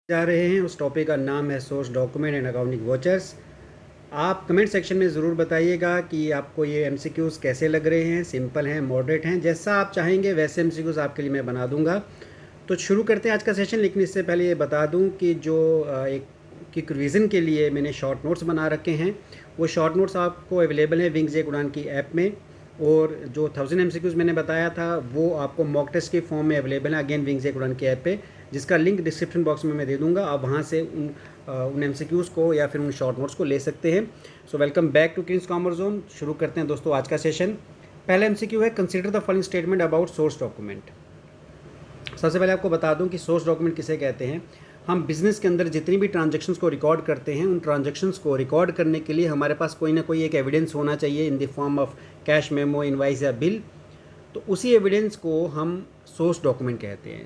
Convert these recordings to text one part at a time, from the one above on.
जा रहे हैं। उस टॉपिक का नाम है source document and accounting watchers. आप कमेंट सेक्शन में ज़रूर बताइएगा कि आपको ये एमसीक्यूज़ कैसे लग रहे हैं, सिंपल हैं, मॉडरेट हैं। जैसा आप चाहेंगे वैसे एमसीक्यूज़ आपके लिए मैं बना दूंगा। तो शुरू करते हैं आज का सेशन। लेकिन इससे पहले ये बता दूं कि जो एक क्विक रिवीजन के लिए मैंने शॉर्ट नोट्स बना रखे हैं, वो शॉर्ट नोट्स आपको अवेलेबल हैं विंग्स एक उड़ान की ऐप में। और जो 1000 एमसीक्यूज़ मैंने बताया था वो आपको मॉक टेस्ट के फॉर्म में अवेलेबल है अगेन विंग्स एक उड़ान की ऐप पे, जिसका लिंक डिस्क्रिप्शन बॉक्स में मैं दे दूंगा। आप वहाँ से उन एमसीक्यूज़ को या फिर उन शॉर्ट नोट्स को ले सकते हैं। So welcome back to Kings Commerce Zone. शुरू करते हैं दोस्तों आज का सेशन। पहला एमसीक्यू है, consider the following statement about source document. सबसे पहले आपको बता दूं कि सोर्स डॉक्यूमेंट किसे कहते हैं। हम बिज़नेस के अंदर जितनी भी ट्रांजैक्शंस को रिकॉर्ड करते हैं, उन ट्रांजैक्शंस को रिकॉर्ड करने के लिए हमारे पास कोई ना कोई एक एविडेंस होना चाहिए इन the form of cash memo, invoice या बिल। तो उसी एविडेंस को हम सोर्स डॉक्यूमेंट कहते हैं।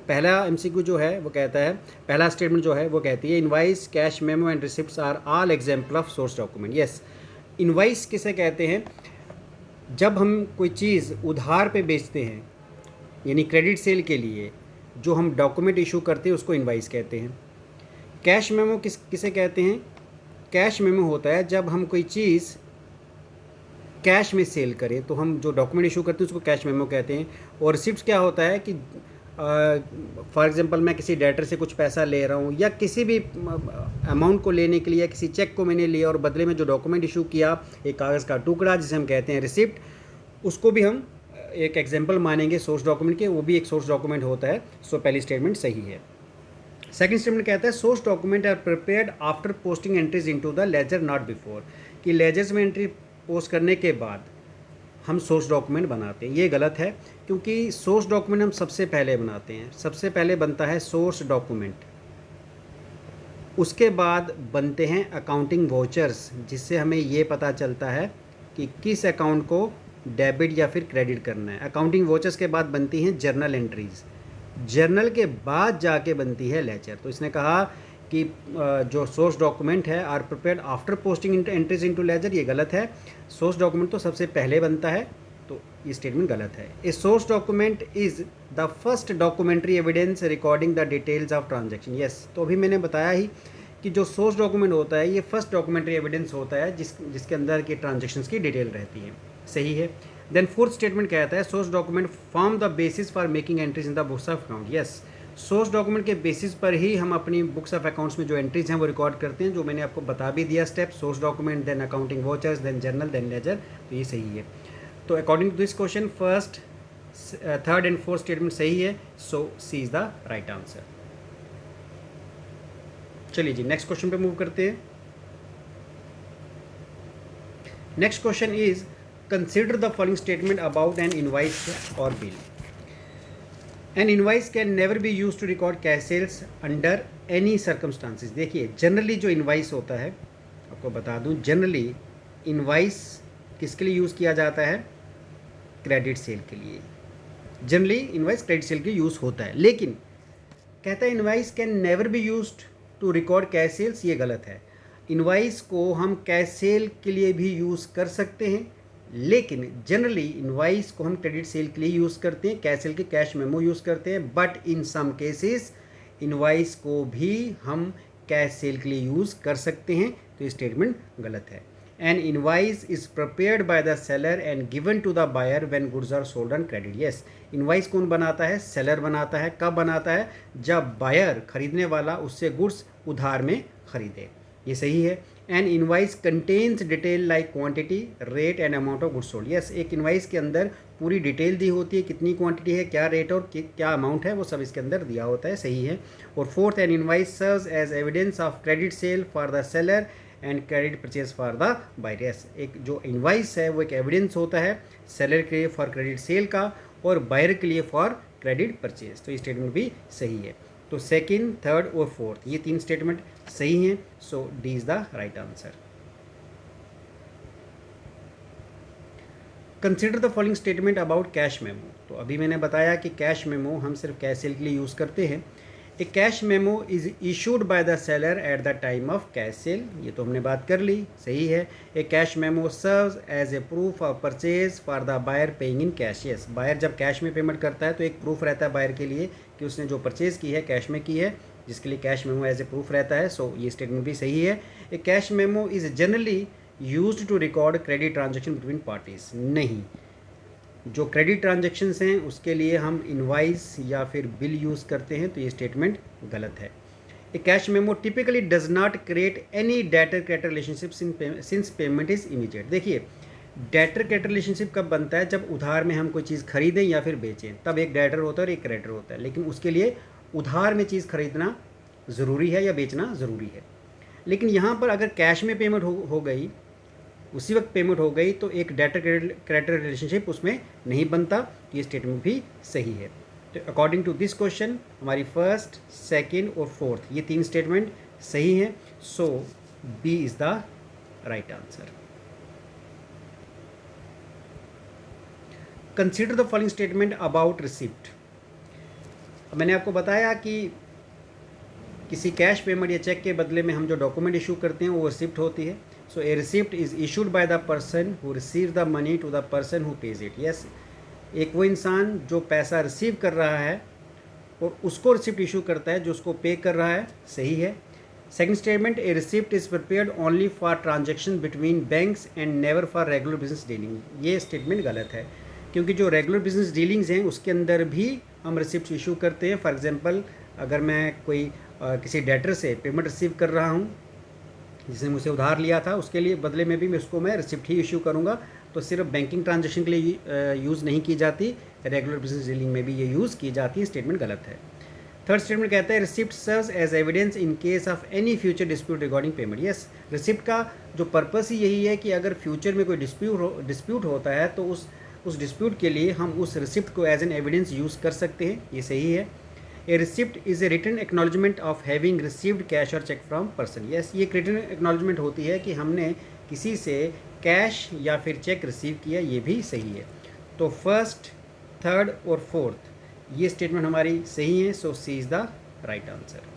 पहला एमसीक्यू जो है वो कहता है, पहला स्टेटमेंट जो है वो कहती है, invoice, cash memo and receipts are all example of source document. Yes, invoice किसे कहते हैं? जब हम कोई चीज़ उधार पे बेचते हैं, यानी क्रेडिट सेल के लिए जो हम डॉक्यूमेंट इशू करते हैं उसको इनवाइस कहते हैं। कैश मेमो किसे कहते हैं? कैश मेमो होता है जब हम कोई चीज़ कैश में सेल करें तो हम जो डॉक्यूमेंट इशू करते हैं उसको कैश मेमो कहते हैं। और रिसिप्ट क्या होता है कि फॉर एग्जांपल मैं किसी डेटर से कुछ पैसा ले रहा हूँ या किसी भी अमाउंट को लेने के लिए, या किसी चेक को मैंने लिया और बदले में जो डॉक्यूमेंट इशू किया, एक कागज़ का टुकड़ा जिसे हम कहते हैं रिसिप्ट, उसको भी हम एक एग्जांपल मानेंगे सोर्स डॉक्यूमेंट के, वो भी एक सोर्स डॉक्यूमेंट होता है। पहली स्टेटमेंट सही है। सेकंड स्टेटमेंट कहता है, source document are prepared after posting entries into the ledger not before, कि लेजर्स में एंट्री पोस्ट करने के बाद हम सोर्स डॉक्यूमेंट बनाते हैं। ये गलत है, क्योंकि सोर्स डॉक्यूमेंट हम सबसे पहले बनाते हैं। सबसे पहले बनता है सोर्स डॉक्यूमेंट, उसके बाद बनते हैं अकाउंटिंग वोचर्स, जिससे हमें ये पता चलता है कि किस अकाउंट को डेबिट या फिर क्रेडिट करना है। अकाउंटिंग वोचर्स के बाद बनती हैं जर्नल एंट्रीज, जर्नल के बाद जाके बनती है लेजर। तो इसने कहा कि जो सोर्स डॉक्यूमेंट है are prepared after posting entries into ledger, ये गलत है। सोर्स डॉक्यूमेंट तो सबसे पहले बनता है, तो ये स्टेटमेंट गलत है। A source document is the first documentary evidence recording the details of transaction. Yes, तो अभी मैंने बताया ही कि जो सोर्स डॉक्यूमेंट होता है ये फर्स्ट डॉक्यूमेंट्री एविडेंस होता है जिसके अंदर की ट्रांजेक्शन्स की डिटेल रहती है। सही है। देन फोर्थ स्टेटमेंट कहता है, source document form the basis for making entries in the books of account. Yes, source document के बेसिस पर ही हम अपनी बुक्स ऑफ अकाउंट्स में जो एंट्रीज हैं वो रिकॉर्ड करते हैं, जो मैंने आपको बता भी दिया step, source document, then accounting vouchers, then journal, then ledger. तो ये सही है। तो according to this question first, third and fourth statement सही है। So C is the right answer. चलिए जी नेक्स्ट क्वेश्चन पे मूव करते हैं। Next question is, consider the following statement about an invoice और bill. An invoice can never be use to record cash sales under any circumstances. देखिए, generally जो invoice होता है, आपको बता दूं, जनरली इनवाइस किसके लिए यूज़ किया जाता है? क्रेडिट सेल के लिए। जनरली इनवाइस क्रेडिट सेल के यूज़ होता है, लेकिन कहता है invoice can never be used to record cash sales. ये गलत है। इनवाइस को हम कैश सेल के लिए भी यूज़ कर सकते हैं, लेकिन जनरली इनवाइस को हम क्रेडिट सेल के लिए यूज़ करते हैं, कैश सेल के कैश मेमो यूज़ करते हैं। But in some cases invoice को भी हम कैश सेल के लिए यूज़ कर सकते हैं। तो ये स्टेटमेंट गलत है। An invoice is prepared by the seller and given to the buyer when goods are sold on credit. Yes, invoice कौन बनाता है? सेलर बनाता है। कब बनाता है? जब बायर, खरीदने वाला, उससे गुड्स उधार में खरीदे। ये सही है। An invoice contains detail like quantity, rate and amount of goods sold. Yes, एक इनवाइस के अंदर पूरी डिटेल दी होती है, कितनी क्वांटिटी है, क्या रेट और क्या अमाउंट है, वो सब इसके अंदर दिया होता है। सही है। और fourth, an invoice serves as evidence of credit sale for the seller and credit purchase for the buyer. Yes, एक जो इनवाइस है वो एक एविडेंस होता है सेलर के लिए फॉर क्रेडिट सेल का और बायर के लिए फॉर क्रेडिट परचेज। तो ये स्टेटमेंट भी सही है। तो सेकंड, थर्ड और फोर्थ, ये तीन स्टेटमेंट सही हैं। So D is the right answer. Consider the following statement about cash memo. तो अभी मैंने बताया कि कैश मेमो हम सिर्फ कैश सेल के लिए यूज़ करते हैं। A cash memo is issued by the seller at the time of cash sale. ये तो हमने बात कर ली, सही है। A cash memo serves as a proof of purchase for the buyer paying in cash. Yes, buyer जब cash में पेमेंट करता है तो एक प्रूफ रहता है बायर के लिए कि उसने जो परचेज़ की है कैश में की है, जिसके लिए cash memo as a proof रहता है। सो ये स्टेटमेंट भी सही है। A cash memo is generally used to record credit transaction between parties. नहीं, जो क्रेडिट ट्रांजैक्शंस हैं उसके लिए हम इनवाइस या फिर बिल यूज़ करते हैं, तो ये स्टेटमेंट गलत है। A cash memo typically does not create any debtor creditor relationship since payment is immediate. देखिए, डेटर क्रेडिटर रिलेशनशिप कब बनता है? जब उधार में हम कोई चीज़ खरीदें या फिर बेचें, तब एक डेटर होता है और एक क्रेडिटर होता है। लेकिन उसके लिए उधार में चीज़ खरीदना ज़रूरी है या बेचना ज़रूरी है। लेकिन यहाँ पर अगर कैश में पेमेंट हो गई, उसी वक्त पेमेंट हो गई, तो एक डेटर क्रेडिटर रिलेशनशिप उसमें नहीं बनता। तो ये स्टेटमेंट भी सही है। तो अकॉर्डिंग टू दिस क्वेश्चन हमारी फर्स्ट, सेकेंड और फोर्थ ये 3 स्टेटमेंट सही हैं। So B is the right answer. Consider the following statement about receipt. मैंने आपको बताया कि किसी कैश पेमेंट या चेक के बदले में हम जो डॉक्यूमेंट इशू करते हैं वो रिसिप्ट होती है। So a receipt is issued by the person who receive the money to the person who pays it. Yes, एक वो इंसान जो पैसा रिसीव कर रहा है और उसको रिसिप्ट इशू करता है जो उसको पे कर रहा है। सही है। Second statement, A receipt is prepared only for transaction between banks and never for regular business dealing. ये स्टेटमेंट गलत है, क्योंकि जो रेगुलर बिजनेस डीलिंग्स हैं उसके अंदर भी हम रिसिप्ट इशू करते हैं। फॉर एग्जांपल, अगर मैं कोई किसी डेटर से पेमेंट रिसीव कर रहा हूँ जिसने मुझसे उधार लिया था, उसके लिए बदले में भी मैं रिसिप्ट ही इशू करूँगा। तो सिर्फ बैंकिंग ट्रांजैक्शन के लिए यूज़ नहीं की जाती, रेगुलर बिजनेस डीलिंग में भी ये यूज़ की जाती है। स्टेटमेंट गलत है। थर्ड स्टेटमेंट कहता है receipt serves as evidence in case of any future dispute regarding payment. Yes, receipt का जो पर्पस ही यही है कि अगर फ्यूचर में कोई डिस्प्यूट होता है तो उस डिस्प्यूट के लिए हम उस रिसिप्ट को एज एन एविडेंस यूज़ कर सकते हैं। ये सही है। A receipt is a written acknowledgement of having received cash और चेक फ्रॉम पर्सन। यस, ये रिटन एक्नॉलेजमेंट होती है कि हमने किसी से कैश या फिर चेक रिसीव किया। ये भी सही है। तो फर्स्ट, थर्ड और फोर्थ ये स्टेटमेंट हमारी सही है। So C is the right answer.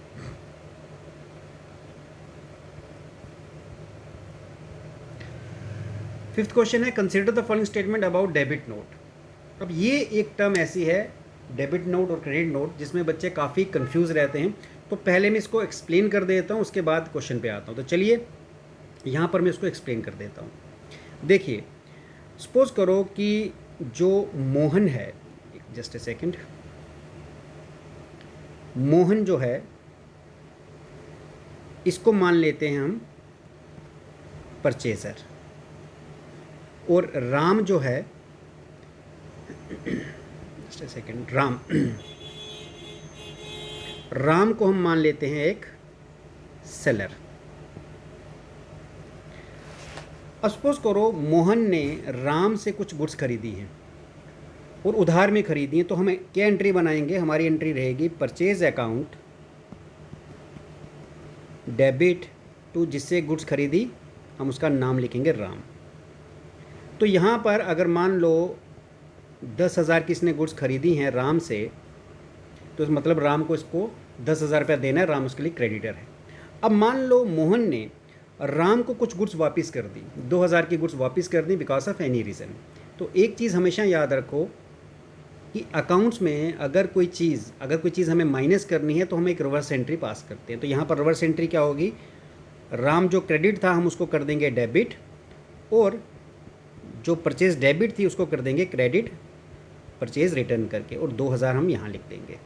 Fifth question है consider the following statement about debit note. अब ये एक टर्म ऐसी है, डेबिट नोट और क्रेडिट नोट, जिसमें बच्चे काफ़ी कंफ्यूज रहते हैं। तो पहले मैं इसको एक्सप्लेन कर देता हूँ, उसके बाद क्वेश्चन पे आता हूँ। तो चलिए यहाँ पर मैं इसको एक्सप्लेन कर देता हूँ। देखिए, सपोज करो कि जो मोहन है, जस्ट ए सेकेंड, मोहन जो है इसको मान लेते हैं हम परचेजर, और राम जो है, जस्ट ए सेकेंड, राम को हम मान लेते हैं एक सेलर। अब सपोज करो मोहन ने राम से कुछ गुड्स खरीदी हैं और उधार में खरीदी हैं, तो हमें क्या एंट्री बनाएंगे? हमारी एंट्री रहेगी परचेज अकाउंट डेबिट टू जिससे गुड्स खरीदी, हम उसका नाम लिखेंगे राम। तो यहाँ पर अगर मान लो 10,000 की इसने गुड्स खरीदी हैं राम से, तो मतलब राम को इसको 10,000 रुपया देना है, राम उसके लिए क्रेडिटर है। अब मान लो मोहन ने राम को कुछ गुड्स वापस कर दी, 2,000 की गुड्स वापस कर दी बिकॉज ऑफ एनी रीज़न। तो एक चीज़ हमेशा याद रखो कि अकाउंट्स में अगर कोई चीज़ हमें माइनस करनी है तो हम एक रिवर्स एंट्री पास करते हैं। तो यहाँ पर रिवर्स एंट्री क्या होगी? राम जो क्रेडिट था हम उसको कर देंगे डेबिट, और जो परचेज डेबिट थी उसको कर देंगे क्रेडिट परचेज रिटर्न करके, और 2,000 हम यहाँ लिख देंगे।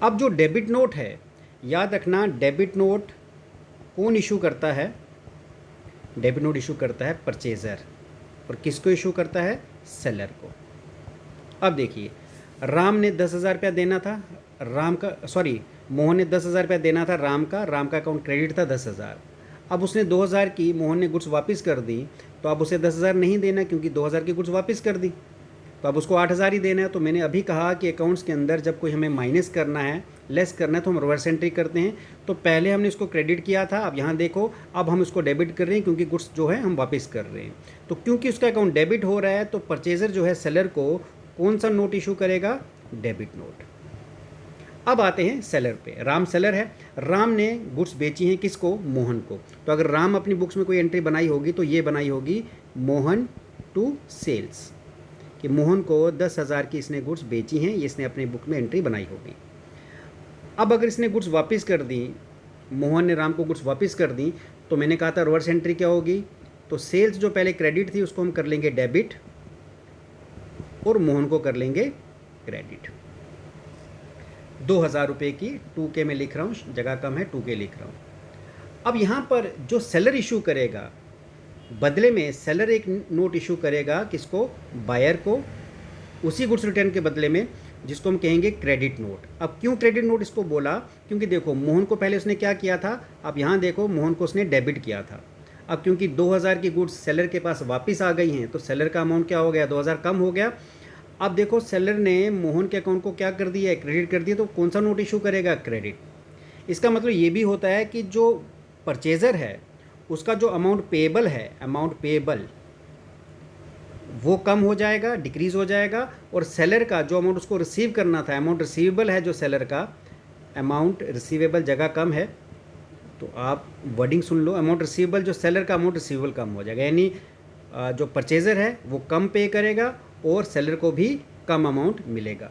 अब जो डेबिट नोट है, याद रखना डेबिट नोट कौन इशू करता है? डेबिट नोट इशू करता है परचेज़र, और किसको इशू करता है? सेलर को। अब देखिए, राम ने 10,000 रुपया देना था, मोहन ने 10,000 रुपया देना था राम का अकाउंट क्रेडिट था 10,000। अब उसने 2,000 की मोहन ने गुड्स वापस कर दी, तो अब उसे 10,000 नहीं देना क्योंकि 2,000 की गुड्स वापस कर दी, तो अब उसको 8,000 ही देना है। तो मैंने अभी कहा कि अकाउंट्स के अंदर जब कोई हमें माइनस करना है, लेस करना है, तो हम रिवर्स एंट्री करते हैं। तो पहले हमने इसको क्रेडिट किया था, अब यहाँ देखो अब हम इसको डेबिट कर रहे हैं क्योंकि गुड्स जो है हम वापस कर रहे हैं। तो क्योंकि उसका अकाउंट डेबिट हो रहा है, तो परचेजर जो है सेलर को कौन सा नोट इशू करेगा? Debit note. अब आते हैं सेलर पे। राम सेलर है, राम ने गुड्स बेची हैं किसको? मोहन को। तो अगर राम अपनी बुक्स में कोई एंट्री बनाई होगी तो ये बनाई होगी मोहन टू सेल्स, कि मोहन को 10,000 की इसने गुड्स बेची हैं, ये इसने अपनी बुक में एंट्री बनाई होगी। अब अगर इसने गुड्स वापस कर दी, मोहन ने राम को गुड्स वापस कर दी, तो मैंने कहा था रिवर्स एंट्री क्या होगी, तो सेल्स जो पहले क्रेडिट थी उसको हम कर लेंगे डेबिट और मोहन को कर लेंगे क्रेडिट। 2000 रुपये की 2K में लिख रहा हूँ, जगह कम है 2K लिख रहा हूँ। अब यहाँ पर जो सेलर इशू करेगा, बदले में सेलर एक नोट इशू करेगा किसको, बायर को, उसी गुड्स रिटर्न के बदले में, जिसको हम कहेंगे क्रेडिट नोट। अब क्यों क्रेडिट नोट इसको बोला, क्योंकि देखो मोहन को पहले उसने क्या किया था, अब यहाँ देखो मोहन को उसने डेबिट किया था। अब क्योंकि 2000 की गुड्स सेलर के पास वापस आ गई हैं, तो सेलर का अमाउंट क्या हो गया, 2000 कम हो गया। अब देखो सेलर ने मोहन के अकाउंट को क्या कर दिया है, क्रेडिट कर दिया, तो कौन सा नोट इशू करेगा, क्रेडिट। इसका मतलब ये भी होता है कि जो परचेज़र है उसका जो अमाउंट पेएबल है, अमाउंट पेएबल वो कम हो जाएगा, डिक्रीज़ हो जाएगा, और सेलर का जो अमाउंट उसको रिसीव करना था, अमाउंट रिसीवेबल है जो सेलर का, अमाउंट रिसीवेबल जगह कम है, तो आप वर्डिंग सुन लो, अमाउंट रिसीवेबल जो सेलर का अमाउंट रिसीवेबल कम हो जाएगा, यानी जो परचेज़र है वो कम पे करेगा और सेलर को भी कम अमाउंट मिलेगा।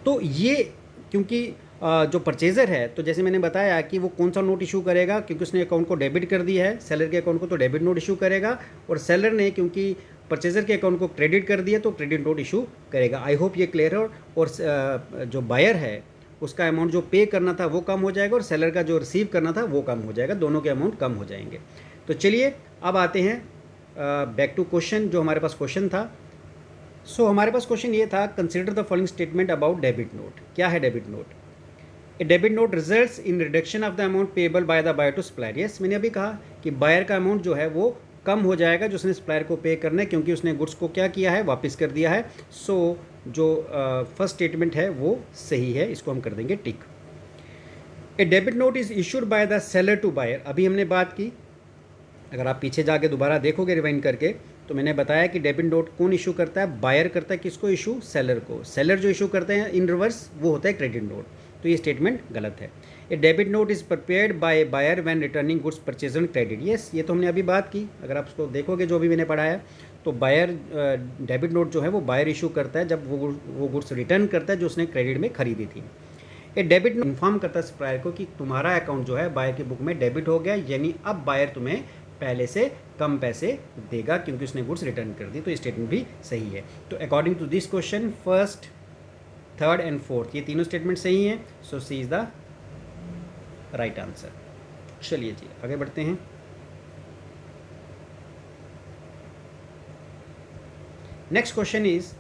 तो ये क्योंकि जो परचेज़र है, तो जैसे मैंने बताया कि वो कौन सा नोट इशू करेगा, क्योंकि उसने अकाउंट को डेबिट कर दिया है सेलर के अकाउंट को, तो डेबिट नोट इशू करेगा, और सेलर ने क्योंकि परचेज़र के अकाउंट को क्रेडिट कर दिया तो क्रेडिट नोट इशू करेगा। आई होप ये क्लियर है। और जो बायर है उसका अमाउंट जो पे करना था वो कम हो जाएगा, और सेलर का जो रिसीव करना था वो कम हो जाएगा, दोनों के अमाउंट कम हो जाएंगे। तो चलिए अब आते हैं बैक टू क्वेश्चन, जो हमारे पास क्वेश्चन था। सो हमारे पास क्वेश्चन ये था, consider the following statement about debit note. क्या है debit note, a debit note results in reduction of the amount payable by the buyer to supplier. Yes, मैंने अभी कहा कि बायर का अमाउंट जो है वो कम हो जाएगा जो उसने सप्लायर को पे करना है, क्योंकि उसने गुड्स को क्या किया है, वापस कर दिया है। सो जो फर्स्ट स्टेटमेंट है वो सही है, इसको हम कर देंगे tick. A debit note is issued by the seller to buyer, अभी हमने बात की, अगर आप पीछे जाके दोबारा देखोगे रिवाइंड करके, तो मैंने बताया कि डेबिट नोट कौन इशू करता है, बायर करता है, किसको इशू, सेलर को। सेलर जो इशू करते हैं इन रिवर्स वो होता है क्रेडिट नोट, तो ये स्टेटमेंट गलत है। A debit note is prepared by buyer when returning goods purchase on credit. Yes, ये तो हमने अभी बात की, अगर आप उसको देखोगे जो भी मैंने पढ़ाया, तो बायर डेबिट नोट जो है वो बायर इशू करता है जब वो गुड्स रिटर्न करता है जो उसने क्रेडिट में खरीदी थी। ए डेबिट नोट इन्फॉर्म करता है सप्लायर को कि तुम्हारा अकाउंट जो है बायर की बुक में डेबिट हो गया, यानी अब बायर तुम्हें पहले से कम पैसे देगा क्योंकि उसने गुड्स रिटर्न कर दी, तो ये स्टेटमेंट भी सही है। तो according to this question first, third and fourth ये तीनों स्टेटमेंट सही हैं, so C is the right answer. चलिए जी आगे बढ़ते हैं। Next question is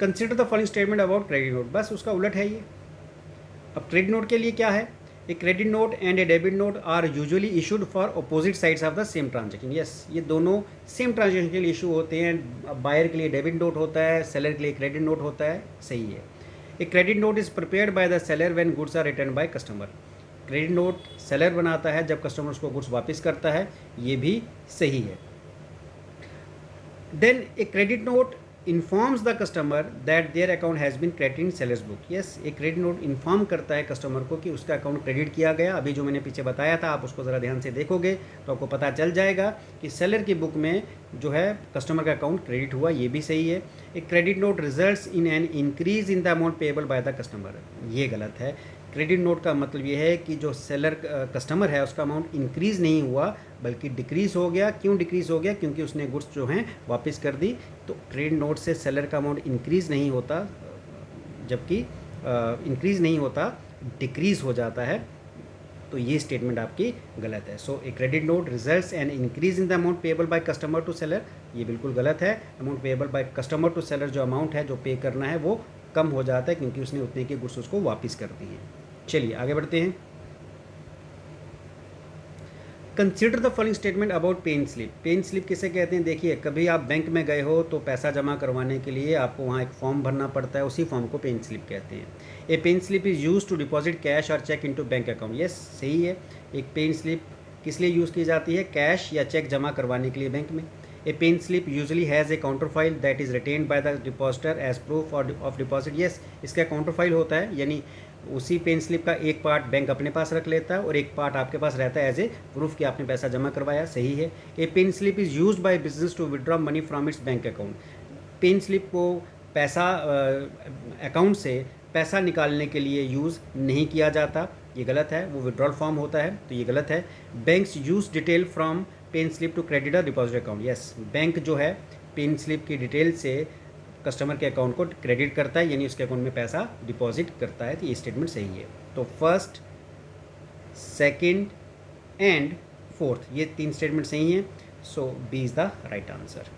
consider the following statement about credit note. बस उसका उलट है ये। अब क्रेडिट नोट के लिए क्या है, a credit note and a debit note are usually issued for opposite sides of the same transaction. Yes, ये दोनों सेम ट्रांजेक्शन के लिए इशू होते हैं, बायर के लिए डेबिट नोट होता है, सेलर के लिए क्रेडिट नोट होता है, सही है। A credit note is prepared by the seller when goods are return by customer. Credit note seller बनाता है जब कस्टमर उसको गुड्स वापस करता है, ये भी सही है। Then a credit note informs the customer that their account has been credit in sellers book. Yes, एक क्रेडिट नोट इन्फॉर्म करता है कस्टमर को कि उसका अकाउंट क्रेडिट किया गया। अभी जो मैंने पीछे बताया था, आप उसको ज़रा ध्यान से देखोगे तो आपको पता चल जाएगा कि सेलर की बुक में जो है कस्टमर का अकाउंट क्रेडिट हुआ, ये भी सही है। एक credit note results in an increase in the amount payable by the customer, ये गलत है। क्रेडिट नोट का मतलब ये है कि जो सेलर कस्टमर है उसका अमाउंट इंक्रीज़ नहीं हुआ बल्कि डिक्रीज़ हो गया। क्यों डिक्रीज़ हो गया, क्योंकि उसने गुड्स जो हैं वापस कर दी। तो क्रेडिट नोट से सेलर का अमाउंट इंक्रीज़ नहीं होता, जबकि इंक्रीज़ नहीं होता, डिक्रीज़ हो जाता है। तो ये स्टेटमेंट आपकी गलत है। So a credit note results an increase in the amount payable by customer to seller, ये बिल्कुल गलत है। Amount payable by customer to seller जो अमाउंट है जो पे करना है वो कम हो जाता है क्योंकि उसने उतने के गुड्स उसको वापस कर दी हैं। चलिए आगे बढ़ते हैं। Consider the following statement about pay in slip. Pay in slip किसे कहते हैं, देखिए कभी आप बैंक में गए हो तो पैसा जमा करवाने के लिए आपको वहाँ एक फॉर्म भरना पड़ता है, उसी फॉर्म को पेन स्लिप कहते हैं। A pay in slip is use to deposit cash और cheque into bank account. Yes, सही है। एक पेन स्लिप किस लिए यूज़ की जाती है, कैश या चेक जमा करवाने के लिए बैंक में। A pay in slip usually has a counter file that is retained by the depositor as proof of deposit. Yes, इसका काउंटर फाइल होता है, यानी उसी पेन स्लिप का एक पार्ट बैंक अपने पास रख लेता है और एक पार्ट आपके पास रहता है एज ए प्रूफ कि आपने पैसा जमा करवाया, सही है। A pay in slip is used by business to withdraw money from its bank account. Pay in slip को पैसा अकाउंट से पैसा निकालने के लिए यूज़ नहीं किया जाता, ये गलत है। वो विड्रॉल फॉर्म होता है, तो ये गलत है। Banks use detail from pay in slip to credit और डिपॉजिट अकाउंट, यस, बैंक जो है पेन स्लिप की डिटेल से कस्टमर के अकाउंट को क्रेडिट करता है, यानी उसके अकाउंट में पैसा डिपॉजिट करता है, तो ये स्टेटमेंट सही है। तो फर्स्ट, सेकंड एंड फोर्थ, ये 3 स्टेटमेंट सही हैं, so B is the right answer.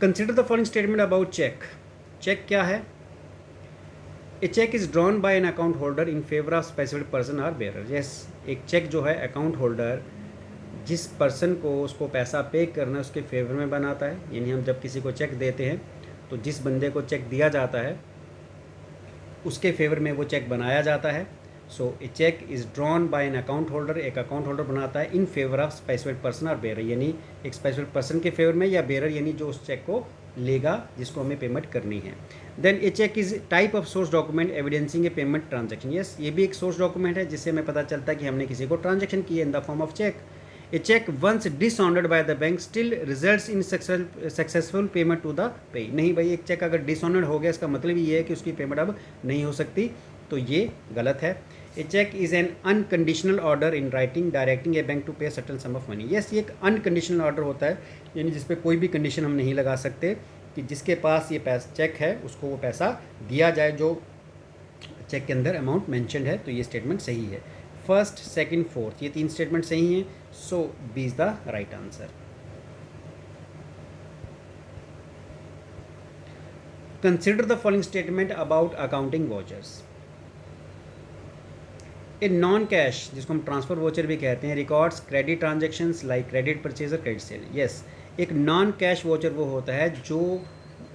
Consider the following statement about cheque. Cheque क्या है? A cheque is drawn by an account holder in favour of specific person और bearer, yes, एक cheque जो है account holder जिस person को उसको पैसा पे करना है उसके फेवर में बनाता है, यानी हम जब किसी को चेक देते हैं तो जिस बंदे को चेक दिया जाता है उसके फेवर में वो चेक बनाया जाता है। So a cheque is drawn by an account holder, एक अकाउंट होल्डर बनाता है in favour of specific person और बेरर, यानी एक स्पेसिफिक पर्सन के फेवर में, या बेरर यानी जो उस चेक को लेगा जिसको हमें पेमेंट करनी है। Then a cheque is type of source document evidencing a payment transaction, yes, ये भी एक सोर्स डॉक्यूमेंट है जिससे हमें पता चलता है कि हमने किसी को ट्रांजैक्शन की है in the form of cheque. A cheque once dishonoured by the bank still results in successful payment to the payee, नहीं भाई, एक चेक अगर डिसऑनर्ड हो गया इसका मतलब ये है कि उसकी पेमेंट अब नहीं हो सकती, तो ये गलत है। A cheque is an unconditional order in writing directing a bank to pay certain sum of money, yes, ये एक अनकंडीशनल ऑर्डर होता है, यानी जिस पे कोई भी कंडीशन हम नहीं लगा सकते कि जिसके पास ये पैसा चेक है उसको वो पैसा दिया जाए जो चेक के अंदर अमाउंट मेंशन्ड है, तो ये स्टेटमेंट सही है। फर्स्ट, सेकंड, फोर्थ, ये 3 स्टेटमेंट सही हैं, so B is the right answer. Consider the following statement about accounting vouchers. A non cash, जिसको हम ट्रांसफर वोचर भी कहते हैं, records credit transactions like credit purchase और क्रेडिट सेल, यस, एक नॉन कैश वोचर वो होता है जो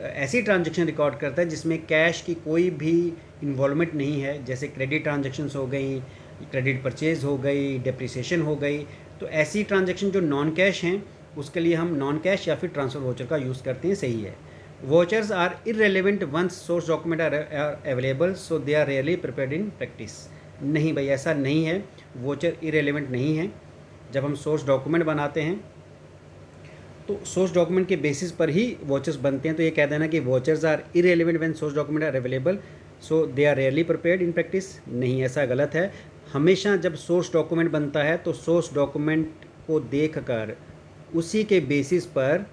ऐसी ट्रांजेक्शन रिकॉर्ड करता है जिसमें कैश की कोई भी इन्वॉल्वमेंट नहीं है, जैसे क्रेडिट ट्रांजेक्शन्स हो गई, क्रेडिट परचेज हो गई, डेप्रिसिएशन हो गई, तो ऐसी ट्रांजेक्शन जो नॉन कैश हैं उसके लिए हम नॉन कैश या फिर ट्रांसफर वोचर का यूज़ करते हैं, सही है। Vouchers are irrelevant once source document are available, so they are rarely prepared in practice, नहीं भाई, ऐसा नहीं है, वोचर इरेलीवेंट नहीं है। जब हम सोर्स डॉक्यूमेंट बनाते हैं तो सोर्स डॉक्यूमेंट के बेसिस पर ही वोचर्स बनते हैं, तो ये कह देना कि vouchers are irrelevant when source document are available, so they are rarely prepared in practice, नहीं, ऐसा गलत है। हमेशा जब सोर्स डॉक्यूमेंट बनता है तो सोर्स डॉक्यूमेंट को देख कर उसी के बेसिस पर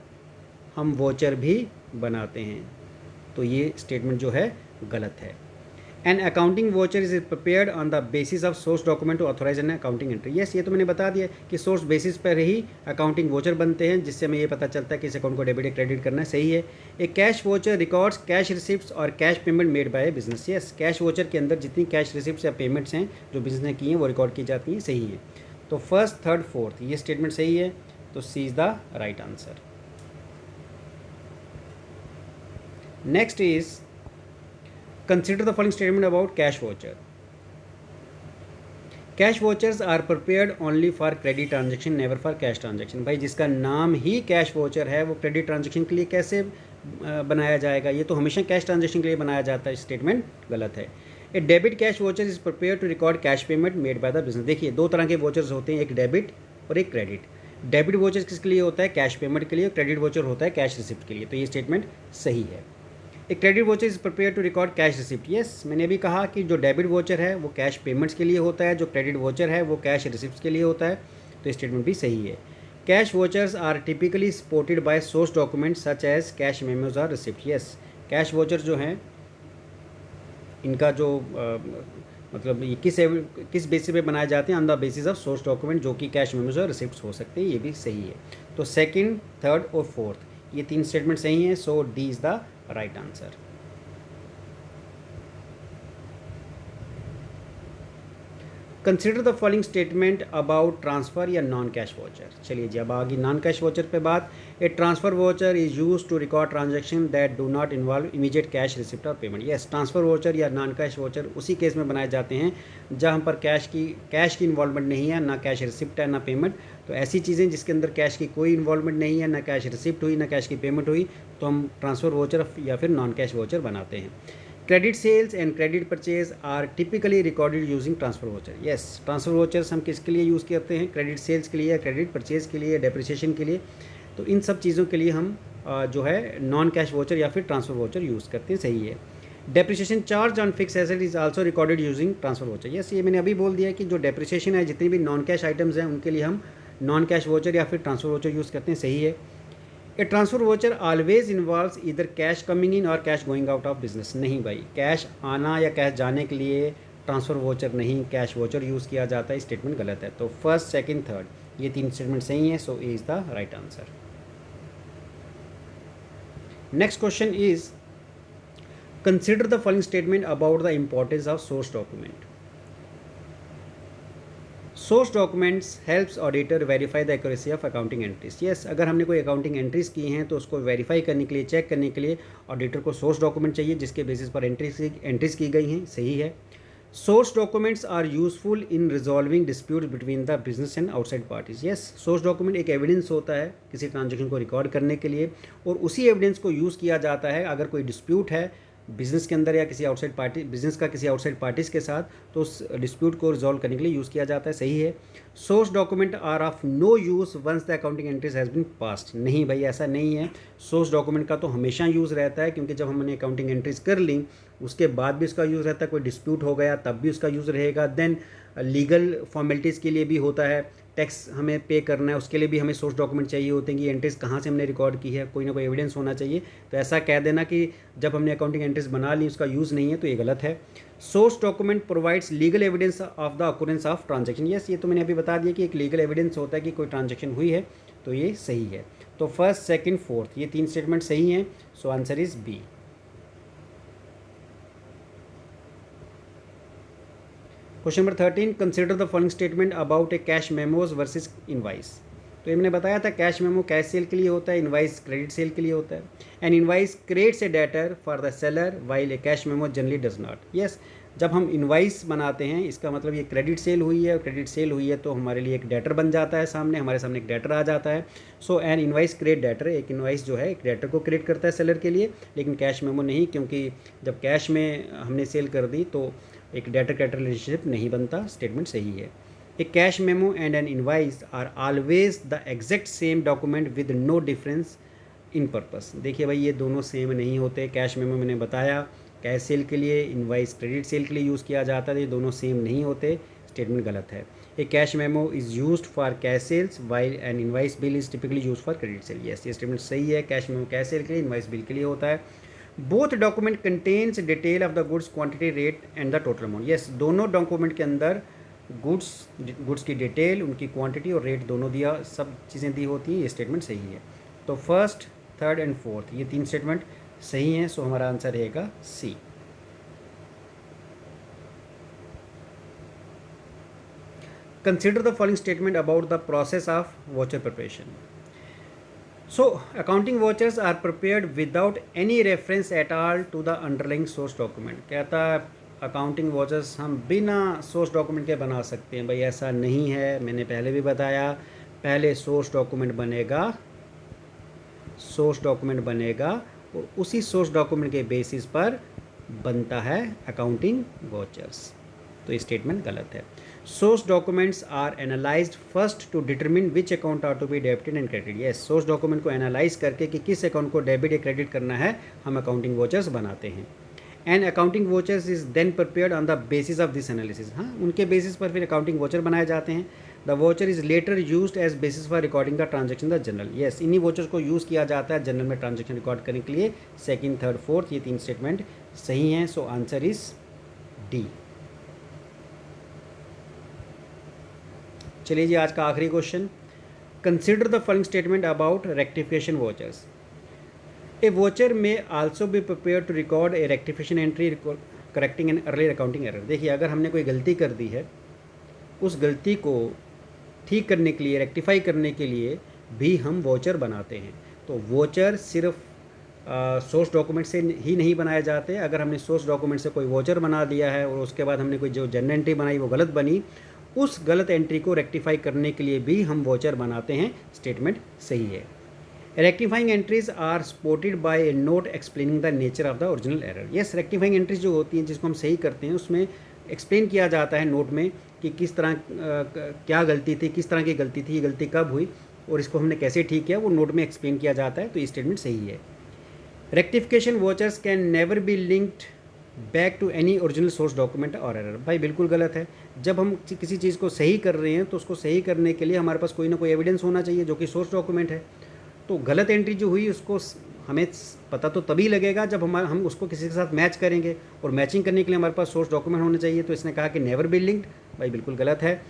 हम वोचर भी बनाते हैं, तो ये स्टेटमेंट जो है गलत है। An accounting voucher is prepared on the basis of source document to authorize an accounting entry, yes, ये तो मैंने बता दिया कि सोर्स बेसिस पर ही अकाउंटिंग वोचर बनते हैं जिससे हमें ये पता चलता है कि इस अकाउंट को डेबिट या क्रेडिट करना है, सही है। एक cash voucher records cash receipts और cash payment made by business, yes, cash voucher के अंदर जितनी कैश रिसिप्ट्स या पेमेंट्स हैं जो बिजनेस ने की हैं वो रिकॉर्ड की जाती हैं, सही है। तो फर्स्ट, थर्ड, फोर्थ, ये स्टेटमेंट सही है, तो C is the right answer. Next is consider the following statement about cash voucher. Cash vouchers are prepared only for credit transaction, never for cash transaction, भाई जिसका नाम ही कैश वोचर है वो credit transaction के लिए कैसे बनाया जाएगा, ये तो हमेशा कैश ट्रांजेक्शन के लिए बनाया जाता है, स्टेटमेंट गलत है। A debit cash voucher is prepare to record cash payment made by the business, देखिए 2 तरह के वोचर्स होते हैं, एक डेबिट और एक क्रेडिट। डेबिट वोचर किसके लिए होता है? कैश पेमेंट के लिए, क्रेडिट वोचर होता है कैश रिसिप्ट के लिए, तो ये स्टेटमेंट सही है। एक credit voucher is prepare to record cash receipt, yes, मैंने अभी कहा कि जो डेबिट वोचर है वो कैश पेमेंट्स के लिए होता है, जो क्रेडिट वोचर है वो कैश रिसिप्ट्स के लिए होता है, तो स्टेटमेंट भी सही है। Cash vouchers are typically supported by source document such as cash memos और रिसिप्ट, यस, कैश वोचर जो हैं इनका जो मतलब ये किस बेसिस पे बनाए जाते हैं, on the basis of source document जो कि कैश मेमोज और रिसिप्ट्स हो सकते हैं, ये भी सही है। तो सेकंड, थर्ड और फोर्थ ये 3 स्टेटमेंट सही हैं, so D is the right answer. Consider the following statement about transfer या नॉन कैश वोचर। चलिए जी, अब आगे नॉन कैश वोचर पे बात। A transfer voucher is use to record transaction that do not involve immediate cash receipt और payment, yes, transfer voucher या non cash voucher उसी केस में बनाए जाते हैं जहाँ पर कैश की इन्वॉल्वमेंट नहीं है, ना कैश रिसिप्ट है ना पेमेंट, तो ऐसी चीज़ें जिसके अंदर कैश की कोई इन्वॉल्वमेंट नहीं है, ना कैश रिसिप्ट हुई ना कैश की पेमेंट हुई, तो हम ट्रांसफ़र वोचर या फिर नॉन कैश वोचर बनाते हैं। Credit sales and credit purchase are typically recorded using transfer voucher, yes, transfer vouchers हम किसके लिए यूज़ करते हैं? क्रेडिट सेल्स के लिए, क्रेडिट परचेज के लिए, डेप्रिसिएशन के लिए। तो इन सब चीज़ों के लिए हम जो है नॉन कैश वोचर या फिर ट्रांसफ़र वोचर यूज़ करते हैं, सही है। Depreciation charge on fix asset is also recorded using transfer voucher. Yes, ये मैंने अभी बोल दिया कि जो डेप्रिसिएशन है जितनी भी नॉन कैश आइटम्स हैं उनके लिए हम नॉन कैश वोचर या फिर ट्रांसफ़र वोचर यूज़ करते हैं, सही है। ए ट्रांसफ़र वोचर ऑलवेज इन्वॉल्व्स इधर कैश कमिंग इन और cash going out of business. नहीं भाई, कैश आना या कैश जाने के लिए ट्रांसफ़र वोचर नहीं, कैश वोचर यूज़ किया जाता है। स्टेटमेंट गलत है। तो फर्स्ट, सेकंड, थर्ड ये 3 स्टेटमेंट सही हैं, so A is the right answer. Next question is consider the following statement about the importance of source document. Source documents helps auditor verify the accuracy of accounting entries. Yes, अगर हमने कोई accounting entries की हैं तो उसको verify करने के लिए, चेक करने के लिए ऑडिटर को सोर्स डॉक्यूमेंट चाहिए जिसके बेसिस पर एंट्रीज की गई हैं, सही है। Source documents are useful in resolving dispute between the business and outside parties. Yes, source document एक एविडेंस होता है किसी ट्रांजेक्शन को रिकॉर्ड करने के लिए, और उसी एविडेंस को यूज़ किया जाता है अगर कोई डिस्प्यूट है बिज़नेस के अंदर या किसी आउटसाइड पार्टी, बिजनेस का किसी आउटसाइड पार्टीज़ के साथ, तो उस डिस्प्यूट को रिजॉल्व करने के लिए यूज़ किया जाता है, सही है। Source document are of no use once the accounting entries has been passed. नहीं भाई, ऐसा नहीं है। सोर्स डॉक्यूमेंट का तो हमेशा यूज़ रहता है, क्योंकि जब हमने अकाउंटिंग एंट्रीज कर ली उसके बाद भी उसका यूज़ रहता है। कोई डिस्प्यूट हो गया तब भी उसका यूज़ रहेगा। देन लीगल फॉर्मेलिटीज़ के लिए भी होता है, टैक्स हमें पे करना है उसके लिए भी हमें सोर्स डॉक्यूमेंट चाहिए होते हैं कि एंट्रीज कहाँ से हमने रिकॉर्ड की है, कोई ना कोई एविडेंस होना चाहिए। तो ऐसा कह देना कि जब हमने अकाउंटिंग एंट्रीज बना ली उसका यूज़ नहीं है, तो ये गलत है। Source document provides legal evidence of the occurrence of transaction. Yes, ये तो मैंने अभी बता दिया कि एक लीगल एविडेंस होता है कि कोई ट्रांजेक्शन हुई है, तो ये सही है। तो फर्स्ट, सेकेंड, फोर्थ ये 3 स्टेटमेंट सही हैं, so answer is B. Question number 13, consider the following statement about a cash memos versus invoice. तो ये मैंने बताया था कैश मेमो कैश सेल के लिए होता है, इनवाइस क्रेडिट सेल के लिए होता है। An invoice creates a debtor for the seller while a cash memo generally does not. Yes, जब हम इनवाइस बनाते हैं इसका मतलब ये क्रेडिट सेल हुई है, और क्रेडिट सेल हुई है तो हमारे लिए एक डेटर बन जाता है, सामने हमारे सामने एक डेटर आ जाता है। सो एन इनवाइस क्रिएट डेटर, एक इनवाइस जो है एक डेटर को क्रिएट करता है सेलर के लिए, लेकिन कैश मेमो नहीं, क्योंकि जब कैश में हमने सेल कर दी तो एक डेटर क्रेडिटर रिलेशनशिप नहीं बनता। स्टेटमेंट सही है। A cash memo and an invoice are always the exact same document with no difference in purpose. देखिए भाई, ये दोनों सेम नहीं होते। कैश मेमो मैंने बताया कैश सेल के लिए, इनवाइस क्रेडिट सेल के लिए यूज़ किया जाता है, ये दोनों सेम नहीं होते। स्टेटमेंट गलत है। A cash memo is used for cash sales while an invoice bill is typically use for credit sale. Yes, ये स्टेटमेंट सही है। कैश मेमो कैश सेल के लिए, इनवाइस बिल के लिए होता है। Both document contains detail of the goods quantity rate and the total amount. Yes, दोनों डॉक्यूमेंट के अंदर गुड्स की डिटेल, उनकी क्वांटिटी और रेट दोनों दिया, सब चीज़ें दी होती हैं। ये स्टेटमेंट सही है। तो फर्स्ट, थर्ड एंड फोर्थ ये 3 स्टेटमेंट सही हैं, सो हमारा आंसर रहेगा C. Consider the following statement about the process of voucher preparation. So, accounting vouchers are prepared without any reference at all to the underlying source document। कहता है accounting vouchers हम बिना source document के बना सकते हैं। भाई ऐसा नहीं है, मैंने पहले भी बताया, पहले सोर्स डॉक्यूमेंट बनेगा और उसी सोर्स डॉक्यूमेंट के बेसिस पर बनता है अकाउंटिंग वाउचर्स। तो ये स्टेटमेंट गलत है। Source documents are analysed first to determine which account are to be debited and credit. Yes, source document को एनालाइज करके कि किस अकाउंट को डेबिट या क्रेडिट करना है, हम अकाउंटिंग वाउचर्स बनाते हैं। And accounting vouchers is then prepared on the basis of this analysis. हाँ, उनके बेसिस पर फिर अकाउंटिंग वाउचर बनाए जाते हैं। The voucher is later used as basis for recording the transaction the journal. Yes, इन्हीं वाउचर्स को यूज़ किया जाता है जनरल में ट्रांजेक्शन रिकॉर्ड करने के लिए। सेकेंड, थर्ड, फोर्थ ये 3 स्टेटमेंट सही हैं, सो आंसर इज डी। चलिए जी, आज का आखिरी question, consider the following statement about rectification vouchers. A voucher may also be prepare to record a rectification entry correcting an earlier accounting error. देखिए, अगर हमने कोई गलती कर दी है, उस गलती को ठीक करने के लिए, रेक्टिफाई करने के लिए भी हम वाउचर बनाते हैं। तो वाउचर सिर्फ सोर्स डॉक्यूमेंट से ही नहीं बनाए जाते। अगर हमने सोर्स डॉक्यूमेंट से कोई वाउचर बना दिया है और उसके बाद हमने कोई जो जनरल एंट्री बनाई वो गलत बनी, उस गलत एंट्री को रेक्टिफाई करने के लिए भी हम वाउचर बनाते हैं। स्टेटमेंट सही है। Rectifying entries are supported by a note explaining the nature of the original error. Yes, rectifying entries जो होती हैं जिसको हम सही करते हैं, उसमें एक्सप्लेन किया जाता है नोट में कि किस तरह क्या गलती थी, किस तरह की गलती थी, ये गलती कब हुई। और इसको हमने कैसे ठीक किया वो नोट में एक्सप्लेन किया जाता है, तो ये स्टेटमेंट सही है। Rectification vouchers can never be linked back to any original source document और एरर। भाई बिल्कुल गलत है। जब हम किसी चीज़ को सही कर रहे हैं तो उसको सही करने के लिए हमारे पास कोई ना कोई एविडेंस होना चाहिए जो कि सोर्स डॉक्यूमेंट है। तो गलत एंट्री जो हुई उसको हमें पता तो तभी लगेगा जब हम उसको किसी के साथ मैच करेंगे, और मैचिंग करने के लिए हमारे पास सोर्स डॉक्यूमेंट होने चाहिए। तो इसने कहा कि नेवर बी लिंक्ड, भाई बिल्कुल गलत है।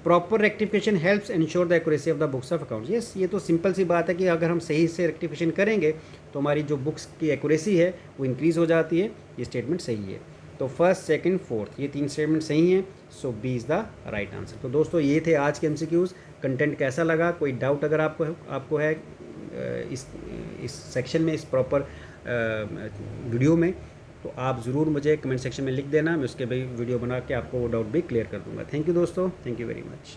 Proper rectification helps ensure the accuracy of the books of accounts. Yes, ये तो सिंपल सी बात है कि अगर हम सही से रेक्टिफिकेशन करेंगे तो हमारी जो बुक्स की एक्यूरेसी है वो इंक्रीज़ हो जाती है। ये स्टेटमेंट सही है। तो फर्स्ट, सेकंड, फोर्थ, ये 3 स्टेटमेंट सही हैं। So B is the right answer. तो दोस्तों ये थे आज के एमसीक्यूज़। कंटेंट कैसा लगा, कोई डाउट अगर आपको है इस सेक्शन में, इस प्रॉपर वीडियो में, तो आप ज़रूर मुझे कमेंट सेक्शन में लिख देना। मैं उसके भी वीडियो बना के आपको वो डाउट भी क्लियर कर दूंगा। थैंक यू दोस्तों, थैंक यू वेरी मच।